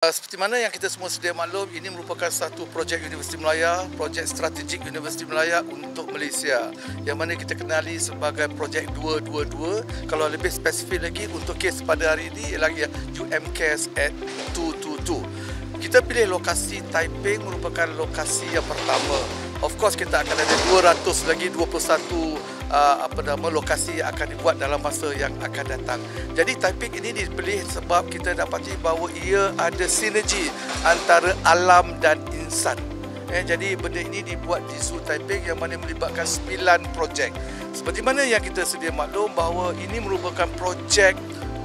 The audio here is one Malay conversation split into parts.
Seperti mana yang kita semua sedia maklum, ini merupakan satu projek Universiti Melaya, projek strategik Universiti Melaya untuk Malaysia, yang mana kita kenali sebagai projek 222. Kalau lebih spesifik lagi untuk kes pada hari ini ialah UMCAS at 222. Kita pilih lokasi Taiping merupakan lokasi yang pertama. Of course kita akan ada 200 lagi 21 lokasi yang akan dibuat dalam masa yang akan datang. Jadi Taiping ini dipilih sebab kita dapati bahawa ia ada sinergi antara alam dan insan. Jadi benda ini dibuat di Zoo Taiping yang mana melibatkan 9 projek. Seperti mana yang kita sedia maklum bahawa ini merupakan projek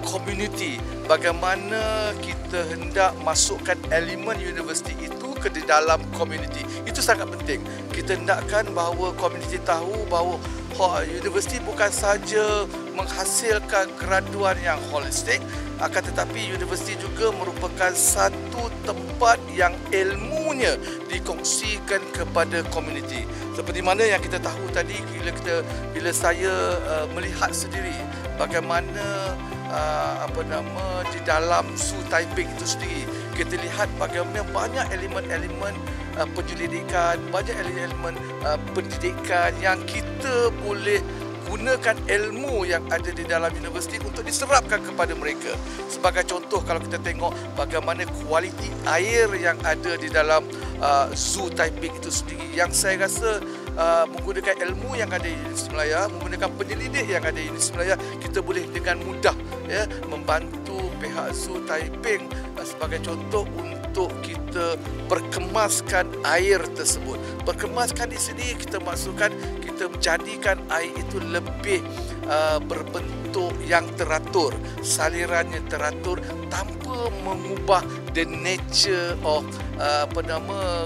community, bagaimana kita hendak masukkan elemen universiti itu ke dalam community. Itu sangat penting. Kita hendakkan bahawa community tahu bahawa universiti bukan saja menghasilkan graduan yang holistik, akan tetapi universiti juga merupakan satu tempat yang ilmunya dikongsikan kepada community. Seperti mana yang kita tahu tadi bila saya melihat sendiri bagaimana di dalam Zoo Taiping itu sendiri, kita lihat bagaimana banyak elemen-elemen penyelidikan, banyak elemen pendidikan yang kita boleh gunakan ilmu yang ada di dalam universiti untuk diserapkan kepada mereka. Sebagai contoh, kalau kita tengok bagaimana kualiti air yang ada di dalam Zoo Taiping itu sendiri, yang saya rasa menggunakan ilmu yang ada di Universiti Melaya, menggunakan penyelidik yang ada di Universiti Melaya, kita boleh dengan mudah membantu pihak Zoo Taiping sebagai contoh untuk kita perkemaskan air tersebut. Perkemaskan di sini kita maksudkan kita menjadikan air itu lebih berbentuk yang teratur, salirannya teratur tanpa mengubah the nature of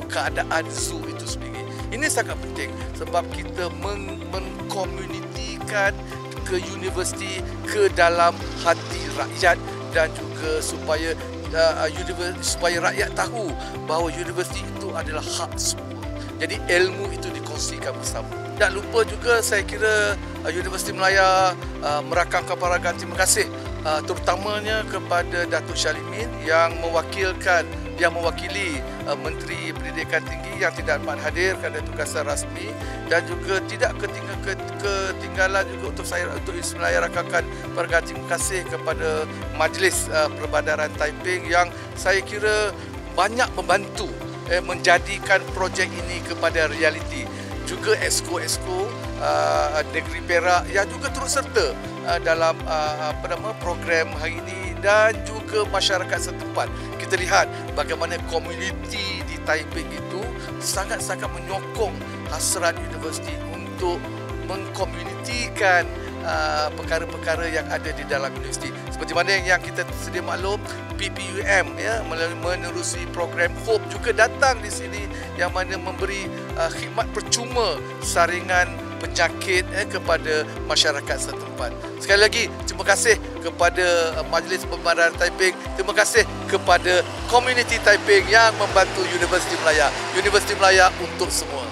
keadaan zoo itu sendiri. Ini sangat penting sebab kita mengkomunitikan ke universiti ke dalam hati rakyat, dan juga supaya rakyat tahu bahawa universiti itu adalah hak semua. Jadi ilmu itu dikongsikan bersama. Tak lupa juga saya kira Universiti Melaya merakamkan peragaan terima kasih terutamanya kepada Datuk Syalimin yang mewakili Menteri Pendidikan Tinggi yang tidak dapat hadir kerana tugasan rasmi, dan juga tidak ketinggalan juga untuk Universiti Melaya rakamkan peragaan terima kasih kepada Majlis Perbadaran Taiping yang saya kira banyak membantu menjadikan projek ini kepada realiti. Juga exco Negeri Perak yang juga turut serta dalam program hari ini, dan juga masyarakat setempat. Kita lihat bagaimana komuniti di Taiping itu sangat-sangat menyokong hasrat universiti untuk mengkomunitikan perkara-perkara yang ada di dalam universiti. Seperti mana yang kita sedia maklum, PPUM menerusi program HOPE juga datang di sini yang mana memberi khidmat percuma saringan penyakit kepada masyarakat setempat. Sekali lagi, terima kasih kepada Majlis Perbadaran Taiping, terima kasih kepada komuniti Taiping yang membantu Universiti Melaya. Universiti Melaya untuk semua.